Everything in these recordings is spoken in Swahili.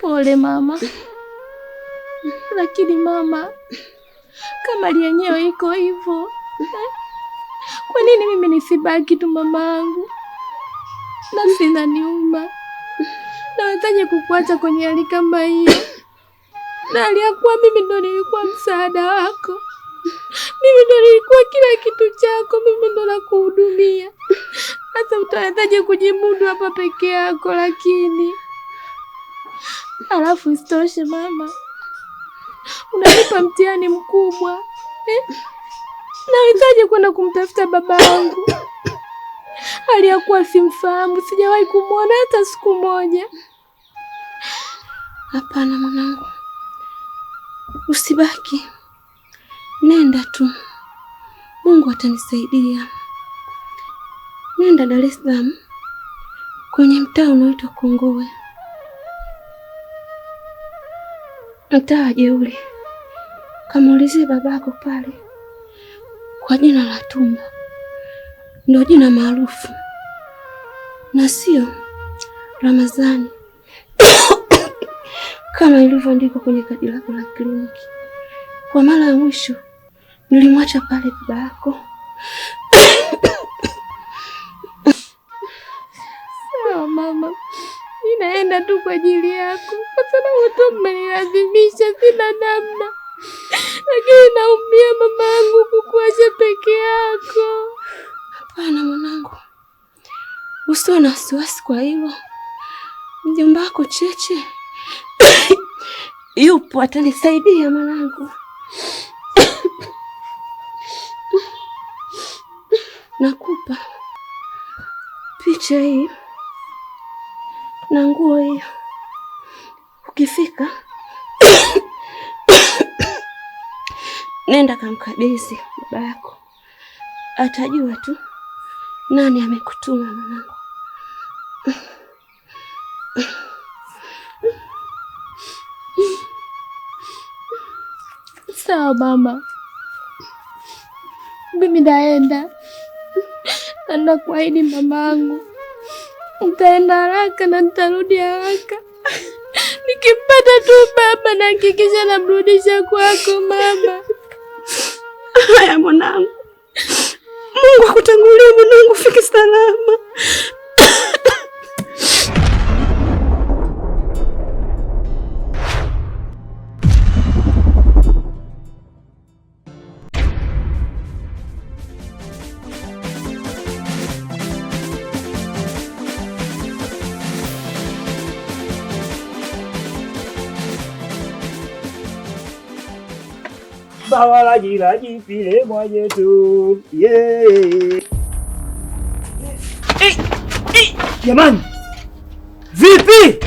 Pole mama. Lakini mama, kama hali yenyewe iko hivyo, kwa nini mimi nisibaki tu mamangu? Nafsi inaniuma. Nawezaje kukuacha kwenye hali kama hiyo? Na aliyakuwa mimi ndo nilikuwa msaada wako. Mimi ndo nilikuwa kila kitu chako, mimi ndo nakuhudumia. Sasa utawezaje kujimudu hapa peke yako? Lakini alafu isitoshe mama, unanipa mtihani mkubwa. Nawezaje kwenda kumtafuta baba yangu? Aliyakuwa simfahamu, sijawahi kumwona hata siku moja. Hapana mwanangu, usibaki, nenda tu, Mungu atanisaidia. Nenda Dar es Salaam kwenye mtaa unaoitwa Kongowe, mtaa wa Jeuri. Kamuulizie babako pale kwa jina la Tumba, ndio jina maarufu na sio Ramadhani kama ilivyoandikwa kwenye kadi lako la kliniki. Kwa mara ya mwisho nilimwacha pale baba yako. Sawa mama, ninaenda tu kwa ajili yako, kwa sababu tu mmenilazimisha, sina namna. Lakini naumia mama yangu kukuacha peke yako. Hapana mwanangu, usiwe na wasiwasi kwa hilo. Mjomba wako Cheche yupo, atanisaidia mwanangu. Nakupa picha hii na nguo hiyo. Ukifika nenda kamkabidhi baba yako, atajua tu nani amekutuma mwanangu. Sawa mama, mimi naenda. Na kuahidi mamangu, nitaenda haraka na nitarudi haraka. Nikimpata tu baba na hakikisha namrudisha kwako mama. Haya mwanangu, Mungu akutangulie mwanangu, fike salama. Bawalaji pile mwaje tu. Yeah. Jamani. Vipi?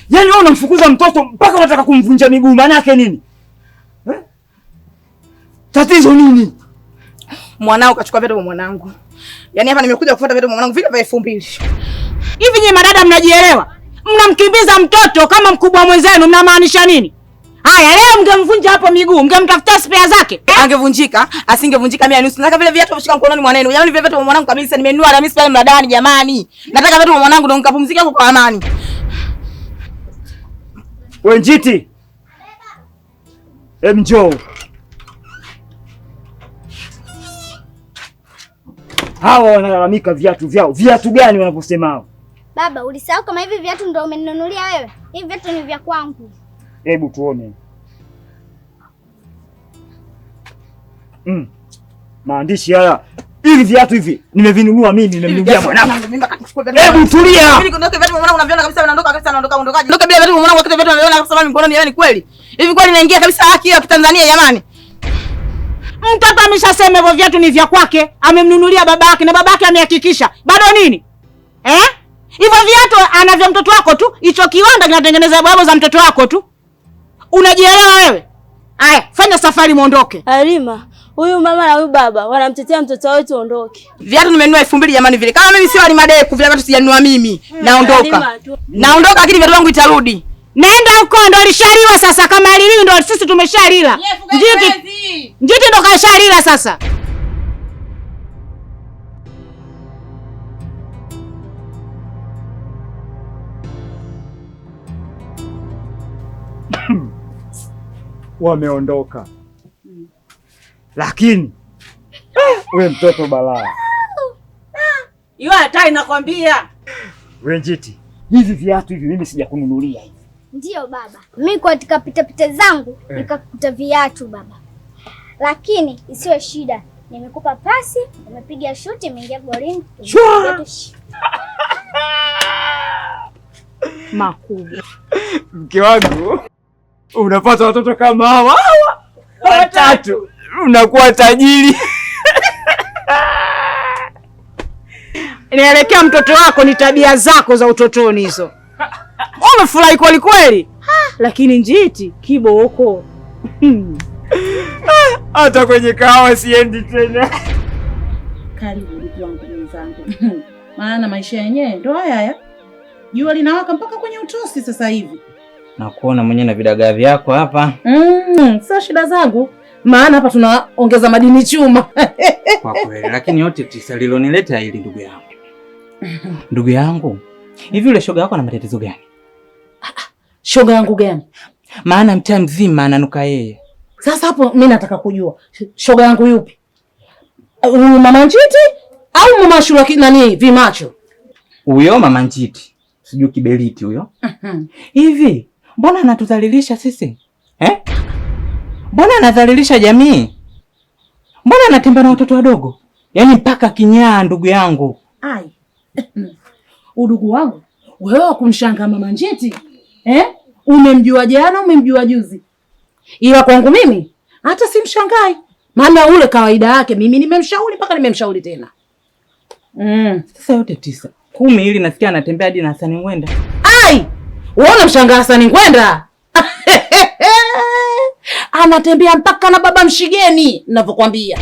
Yaani wewe unamfukuza mtoto mpaka unataka kumvunja miguu, maana yake nini? Tatizo nini? Mwanao kachukua vitu vya mwanangu. Yaani hapa nimekuja kufuata vitu vya mwanangu vile vya 2000. Hivi nyinyi madada mnajielewa? Mnamkimbiza mtoto kama mkubwa mwenzenu, mnamaanisha nini? Haya, leo mngemvunja hapo miguu, mngemtafuta spare zake. Angevunjika, asingevunjika mimi nusu. Nataka vile viatu vishika mkononi mwanenu. Yaani vile viatu vya mwanangu kabisa nimenunua na mimi pale mladani jamani. Nataka viatu vya mwanangu ndo nikapumzike huko kwa amani. Wewe Njiti. Njoo. Hawa wanalalamika viatu vyao. Viatu gani wanaposema hao? Baba, ulisahau kama hivi viatu ndio umeninunulia wewe? Hivi viatu ni vya kwangu. Hebu tuone. Maandishi haya. Hivi viatu hivi nimevinunua mimi, nimemnunulia mwanangu. Hebu tulia. Mimi niondoke viatu mwanangu unaviona kabisa unaondoka kabisa unaondokaje? Ndoka bila viatu mwanangu wakati viatu unaviona kabisa mimi mkononi, yaani kweli. Hivi kweli naingia kabisa haki ya Kitanzania jamani. Mtoto ameshasema hivyo viatu ni vya kwake, amemnunulia babake na babake amehakikisha. Bado nini? Hivyo viatu anavyo mtoto wako tu, hicho kiwanda kinatengeneza babo za mtoto wako tu. Unajielewa wewe? Aya, fanya safari muondoke. Halima, huyu mama na huyu baba wanamtetea mtoto wetu ondoke. Viatu nimenunua 2000 jamani vile. Kama mimi sio Alimadeku vile viatu sijanunua mimi. Naondoka. Naondoka lakini viatu vangu itarudi. Nenda huko ndo alishaliwa sasa, kama aliliwi ndo sisi tumeshalila. Njiti ndo kashalila sasa. wameondoka. Lakini we mtoto balaa. Hiyo hata inakwambia. We Njiti, hivi viatu hivi mimi sijakununulia hivi. Ndiyo baba. Mimi katika pitapita zangu nikakuta viatu baba. Lakini isiwe shida. Nimekupa pasi, umepiga shuti, imeingia golini. Makubwa. Mke wangu, unapata watoto kama hawa watatu, unakuwa tajiri. Inaelekea mtoto wako ni tabia zako za utotoni hizo. Umefurahi kweli kweli. Lakini Njiti kiboko. Hata kwenye kahawa siendi tena. Karibu ndugu wangu mwenzangu. Maana maisha yenyewe ndo haya. Jua linawaka mpaka kwenye utosi sasa hivi. Na kuona mwenyewe na vidagaa vyako hapa. Sio shida zangu. Maana hapa tunaongeza madini chuma. Kwa kweli, lakini yote tisa lilonileta hili ndugu yangu. Ndugu yangu, hivi yule shoga yako ana matatizo gani? Shoga yangu gani? Maana mtaa mzima ananuka yeye. Sasa hapo mimi nataka kujua shoga yangu yupi? Mama Njiti au mama Shura nani Vimacho? Huyo mama Njiti. Sijui kiberiti huyo. Hivi, mbona anatudhalilisha sisi? Mbona anadhalilisha jamii? Mbona anatembea na watoto wadogo? Yaani mpaka kinyaa ndugu yangu. Ai. Udugu wangu, wewe kumshanga mama Njiti? Umemjua jana, umemjua juzi. Ila kwangu mimi hata simshangai. Maana ule kawaida yake mimi nimemshauri mpaka nimemshauri tena. Sasa yote tisa. 10 ili nasikia anatembea hadi na Hasani Ngwenda. Ai! Uona mshangaa Hasani Ngwenda? Anatembea mpaka na baba Mshigeni, ninavyokuambia.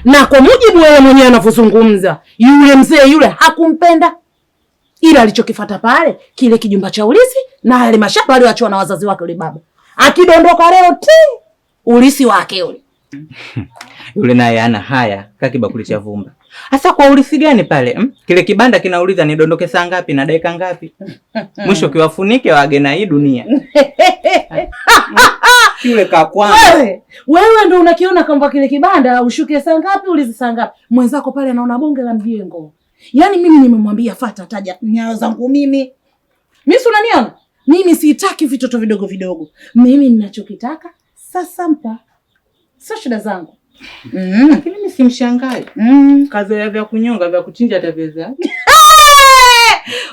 Na kwa mujibu wewe mwenyewe anavyozungumza, yule mzee yule hakumpenda. Ila alichokifuata pale, kile kijumba cha ulisi na yale mashamba aliyoachwa na wazazi wake yule baba. Akidondoka leo ulisi wake yule. Yule naye ana haya, kaki bakuli cha vumba. Hasa kwa ulisi gani pale? Kile kibanda kinauliza nidondoke saa ngapi na dakika ngapi? Mwisho kiwafunike waage na hii dunia. Yule kakwana. Wewe ndio unakiona kwamba kile kibanda ushuke saa ngapi ulizi saa ngapi? Mwenzako pale anaona bonge la mjengo. Yaani mimi nimemwambia fata taja nyayo zangu mimi. Mimi si unaniona? Mimi sitaki vitoto vidogo vidogo. Mimi ninachokitaka sasa mpa. Sio shida zangu. Lakini mimi simshangai. Kazi ya vya kunyonga vya kuchinja ataweza.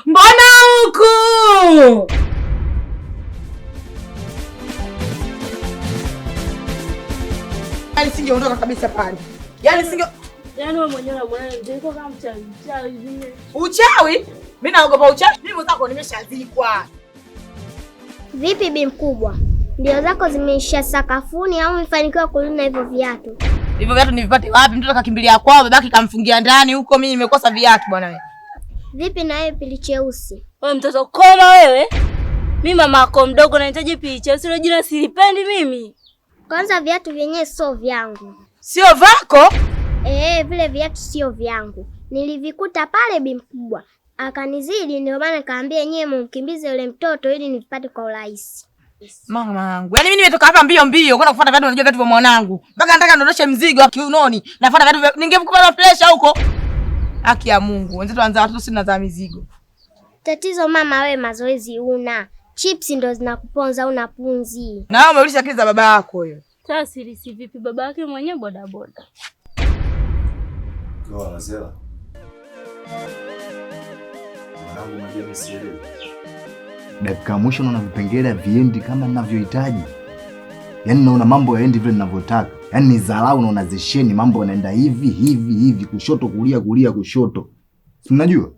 Mbona huku? Singeondoka kabisa pale. Yaani wewe mwenyewe unaona ndio kama mchawi vile. Uchawi? Mimi naogopa uchawi. Mimi mwenzako nimeshazikwa. Vipi bi mkubwa? Ndio zako zimeisha sakafuni au umefanikiwa kulina hivyo viatu? Hivyo viatu nivipate wapi? Mtoto akakimbilia kwao, babaki kamfungia ndani huko, mimi nimekosa viatu bwana wewe. Vipi na wewe pili cheusi? Wewe mtoto koma wewe. Mimi mama yako mdogo nahitaji pili cheusi, ile jina silipendi mimi. Kwanza viatu vyenyewe sio vyangu. Sio vako? Vile viatu sio vyangu. Nilivikuta pale bi mkubwa. Akanizidi ndio maana kaambia nyewe mumkimbize yule mtoto ili nivipate kwa urahisi. Mama yangu. Yaani mimi nimetoka hapa mbio mbio kwenda kufuata viatu, unajua viatu vya mwanangu. Mpaka nataka ndondoshe mzigo wa kiunoni. Nafuata viatu vya ningekupa pressure huko. Haki ya Mungu. Wenzetu wanza watoto sisi tunazaa mizigo. Tatizo mama, wewe mazoezi una. Chips ndo zinakuponza una punzi. Na wewe umeulisha akili za baba yako hiyo. Sasa si vipi baba yake mwenyewe boda boda. Kwa Nazela. Mwanangu majani sielewi. Dakika mwisho naona vipengele viendi kama ninavyohitaji. Yaani naona mambo yaendi vile ninavyotaka. Yaani ni dharau naona zisheni mambo yanaenda hivi kushoto kulia kushoto. Si unajua?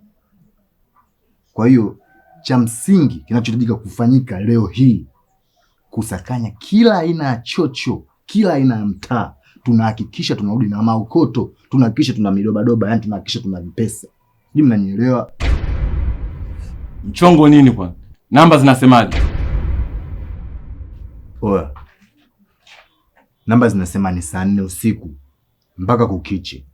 Kwa hiyo cha msingi kinachohitajika kufanyika leo hii kusakanya kila aina ya chocho, kila aina ya mtaa. Tunahakikisha tunarudi na maokoto, tunahakikisha tuna midobadoba, yani tunahakikisha tuna vipesa. Sijui mnanielewa? Mchongo nini kwa? Namba zinasemaje? Oya. Namba zinasema ni saa 4 usiku mpaka kukiche.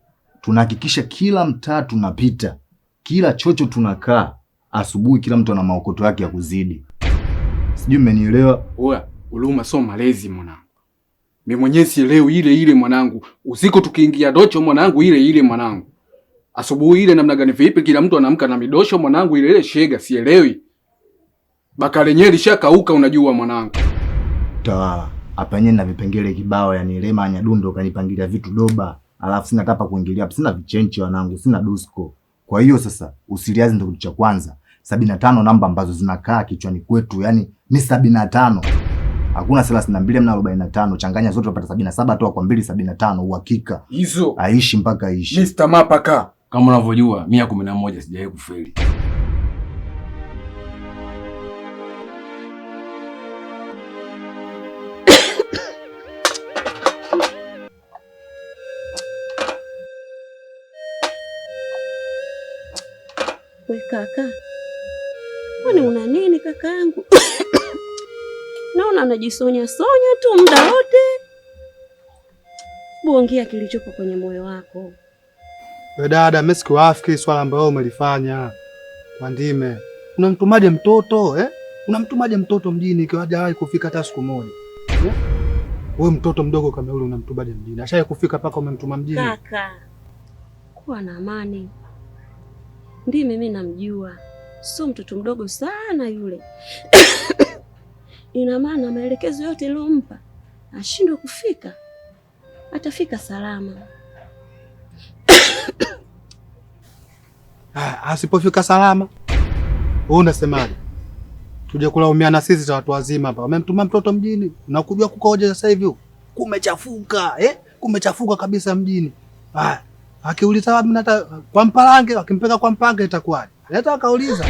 Tunahakikisha kila mtaa tunapita, kila chocho tunakaa. Asubuhi kila mtu ana maokoto yake ya kuzidi. Sijui mmenielewa. Oya, huruma sio malezi mwanangu. Mimi mwenyewe sielewi ile mwanangu. Usiku tukiingia docho mwanangu ile mwanangu. Asubuhi ile namna gani vipi kila mtu anaamka na midosho mwanangu ile shega sielewi. Bakale nyeli shakauka unajua mwanangu. Tawala. Hapa yenyewe na vipengele kibao yani Lema Nyadundo kanipangilia vitu doba. Alafu sina tapa kuingilia hapa, sina vichenchi wanangu, sina dusko. Kwa hiyo sasa usiliazi ndio kitu cha kwanza. 75 namba ambazo zinakaa kichwani kwetu yani ni 75. Hakuna 32 na 45, changanya zote upata 77 toa kwa 275 uhakika. Hizo aishi mpaka aishi. Mr. Mapaka, kama unavyojua 111 sijawahi kufeli. We kaka, kwani una nini kakaangu? Naona anajisonya tu muda wote. Buongea kilichopo kwenye moyo wako. We dada, mimi sikuafiki swala ambalo umelifanya. Wandime, unamtumaje mtoto Unamtumaje mtoto mjini ikiwa hajawahi kufika hata siku moja? Wewe mtoto mdogo kama yule unamtumaje mjini? Ashaye kufika paka umemtuma mjini? Kaka, kuwa na amani. Ndime mimi namjua. Sio mtoto mdogo sana yule. Ina maana maelekezo yote nilompa ashindwe kufika. Atafika salama. Asipofika salama, wewe unasemaje? Tuje kulaumiana sisi za watu wazima hapa. Wamemtuma mtoto mjini. Unakujua kukoje sasa hivi? Kumechafuka, kumechafuka kabisa mjini. Akiuliza wapi nata kwa Mpalange, akimpeleka kwa Mpanga itakuwaje? Leta akauliza.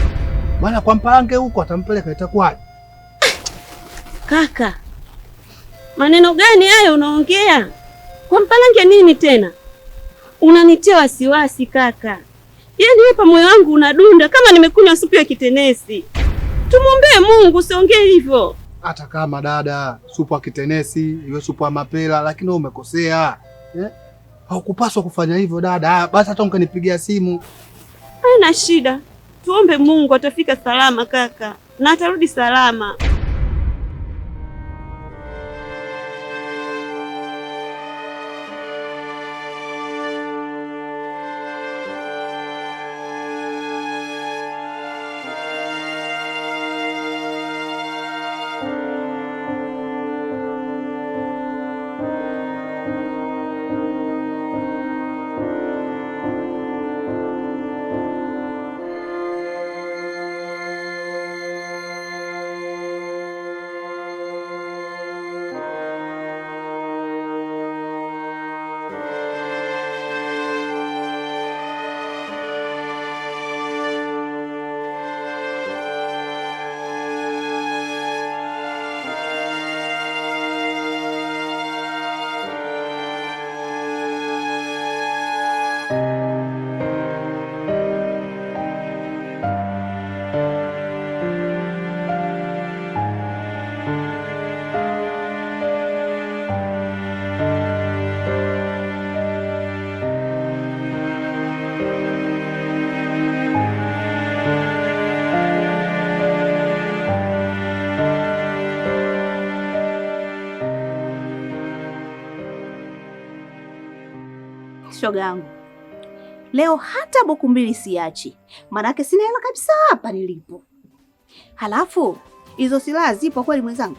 Bwana kwa Mpalange huko atampeleka itakuwaje? Kaka, maneno gani hayo unaongea? Kwa Mpalange nini tena? Unanitia wasiwasi kaka. Yaani hapa moyo wangu unadunda kama nimekunywa supu ya kitenesi. Tumwombee Mungu, usiongee hivyo. Hata kama dada, supu ya kitenesi, iwe supu ya mapela, lakini wewe umekosea. Haukupaswa kufanya hivyo dada. Basi hata ungenipigia simu. Haina shida. Tuombe Mungu atafika salama kaka. Na atarudi salama. Shoga yangu, leo hata buku mbili siachi, manake sina hela kabisa hapa nilipo. Halafu hizo silaha zipo kweli mwenzangu?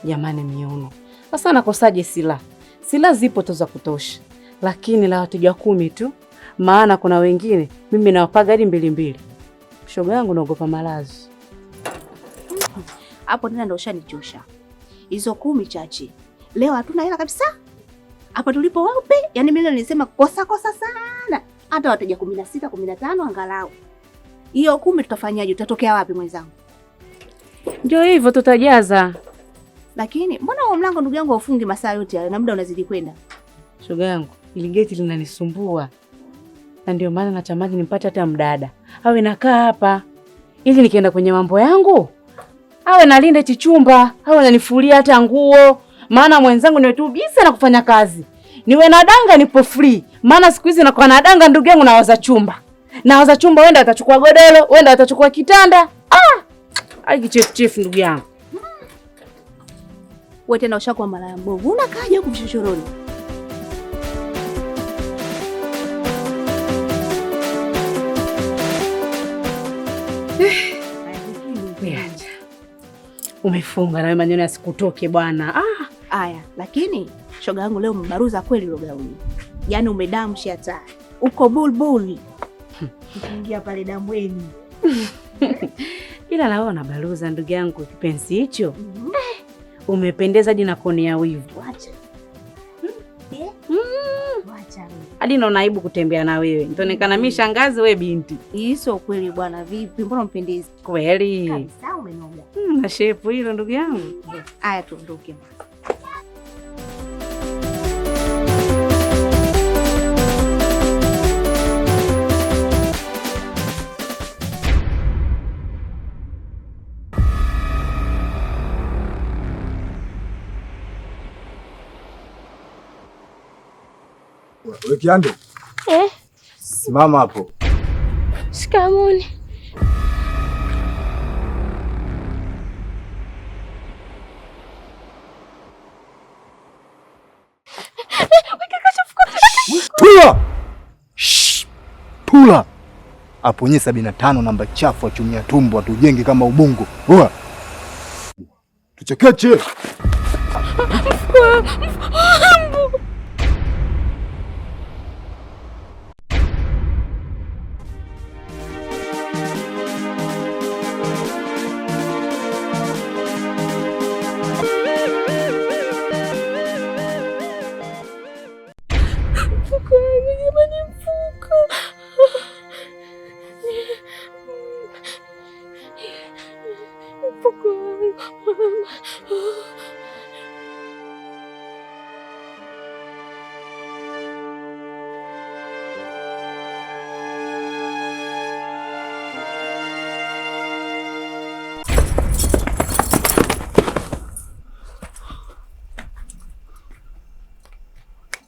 Jamani Miono, sasa nakosaje silaha? Silaha zipo tu za kutosha, lakini la wateja 10 tu, maana kuna wengine mimi nawapaga hadi 2. Shoga yangu naogopa malazi. Hapo tena ndio ushanichosha. Hizo 10 chache. Leo hatuna hela kabisa. Hapa tulipo wapi? Yaani mimi nilisema kosa sana. Hata wateja 16, 15 angalau. Hiyo 10 tutafanyaje? Tutatokea wapi mwenzangu? Ndio hivyo tutajaza. Lakini mbona huo mlango ndugu yangu ufungi masaa yote hayo na muda unazidi kwenda? Shoga yangu, ili geti linanisumbua. Na ndio maana natamani nipate hata mdada. Awe nakaa hapa. Ili nikienda kwenye mambo yangu, awe nalinda hichi chumba, awe ananifulia hata nguo. Maana mwenzangu niwe tu busy na kufanya kazi. Niwe na danga nipo free. Maana siku hizi nakuwa na danga ndugu yangu nawaza chumba. Nawaza chumba, wenda atachukua godoro, wenda atachukua kitanda. Ai kichefuchefu ndugu yangu. Wewe tena ushakuwa malaya mbovu. Unakaja huku vichochoroni. Umefunga na maneno yasikutoke bwana. Aya, lakini shoga yangu leo umebaruza kweli lo gauni. Yaani umedamshi hata. Uko bulbul. Ukiingia pale damweni. Ila naona baruza ndugu yangu kipenzi hicho. Umependeza hadi na koni ya wivu. Acha. Acha. Hadi naona aibu kutembea na wewe. Nitaonekana mimi shangazi wewe binti. Hizo kweli bwana, vipi? Mbona mpendezi? Kweli. Kabisa umenoga. Na shepu hilo ndugu yangu. Aya tuondoke. Wewe Kiando? Simama hapo. Shikamoni. Tula! Tula! Aponye 75 namba chafu achumia tumbo atujenge kama ubungo. Oa. Tuchekeche.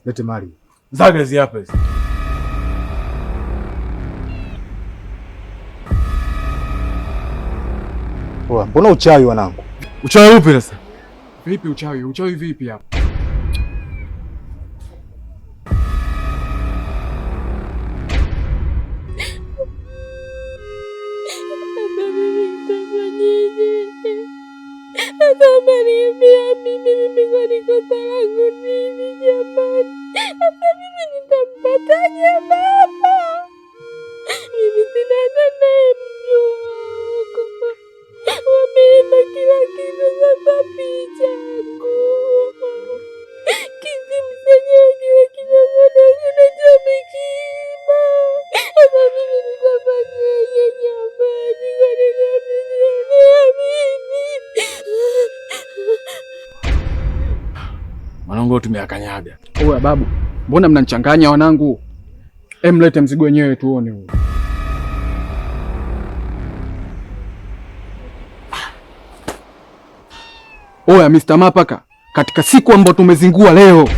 Lete mali. Zaga zi hapa hizi. Poa, mbona uchawi wanangu? Uchawi upi sasa? Vipi uchawi? Uchawi vipi hapa? Mwanangu tumeakanyaga. Oya babu, mbona mnanichanganya wanangu? Mlete mzigo wenyewe tuone huo. Oya Mr. Mapaka, katika siku ambayo tumezingua leo.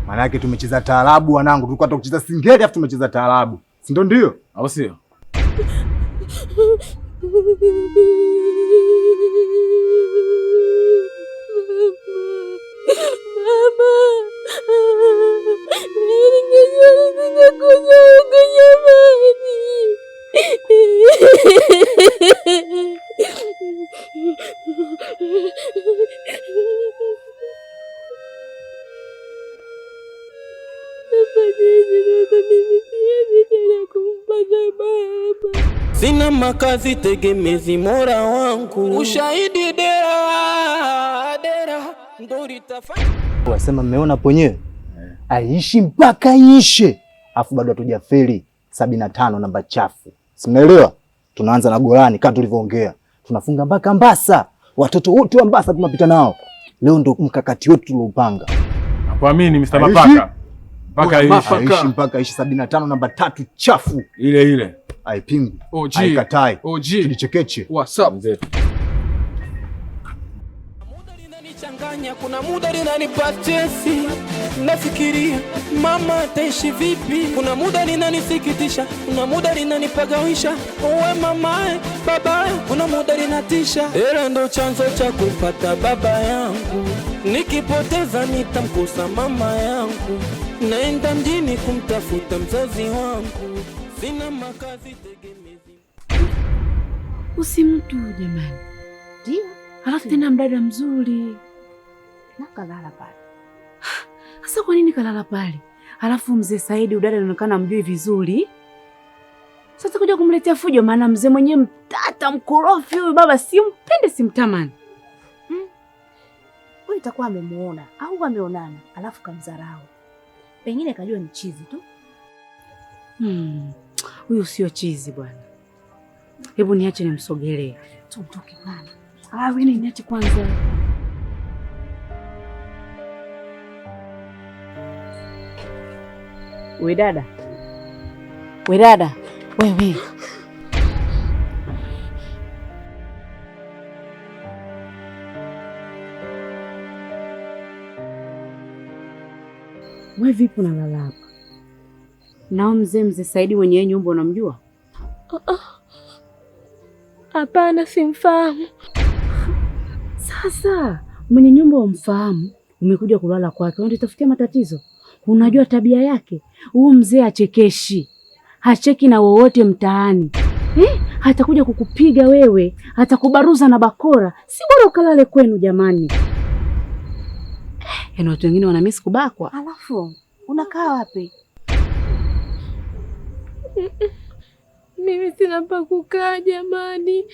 Maana yake tumecheza taarabu wanangu, tulikuwa tunacheza singeli afu tumecheza taarabu. Si ndio? Au sio? Sina makazi tegemezi mora wangu. Ushahidi dera ndori tafanya. Wasema mmeona ponyewe? Aishi mpaka ishe. Afu bado hatujafeli 75 namba chafu. Simeelewa? Tunaanza na Golani kama tulivyoongea. Tunafunga mpaka Mbasa. Watoto wote wa Mbasa tunapita nao. Leo ndo mkakati wetu tuloupanga. Nakuamini Mr. Mapaka. Aishi mpaka ishi 75 namba 3 chafu. Ile. Haipingwi. OG. Haikatai. OG. Tulichekeche. What's up? linanichanganya, kuna muda linanipa stresi. Nafikiria mama ataishi vipi, kuna muda linanisikitisha, kuna muda linanipagawisha. Uwe mamae baba, kuna muda linatisha. Hela ndo chanzo cha kupata baba yangu, nikipoteza nitamkosa mama yangu. Naenda mjini kumtafuta mzazi wangu, sina makazi tegemezi. Usimtu jamani. Ndio. Halafu tena mdada mzuri. Na kalala pale. Sasa kwa nini kalala pale? Halafu mzee Saidi udada anaonekana mjui vizuri. Sasa kuja kumletea fujo, maana mzee mwenyewe mtata mkorofi huyu baba, simpende simtamani. Wewe itakuwa amemuona au ameonana alafu kamdharau. Pengine kajua ni chizi tu. Huyu sio chizi bwana. Hebu niache nimsogelee. Tumtoke bwana. Wewe niache kwanza. We dada. Wewe. Wewe vipi unalala hapa? Nao mzee Saidi mwenye nyumba unamjua? Hapana, simfahamu. Sasa mwenye nyumba umfahamu, umekuja kulala kwake, unatafutia matatizo. Unajua tabia yake? Huyu mzee achekeshi. Hacheki na wowote mtaani. Hatakuja kukupiga wewe, hatakubaruza na bakora. Si bora ukalale kwenu jamani. Yaani watu wengine wanamisi kubakwa. Alafu unakaa wapi? Mimi sina pa kukaa jamani.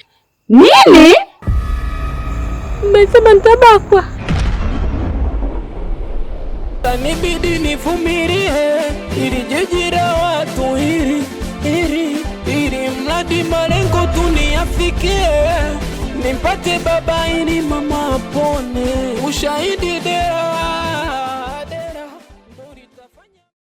Nini? Mmesema nitabakwa? Nibidi nivumilie ili jiji la watu ili mradi malengo tu niyafikie, nimpate baba ili mama apone. Ushahidi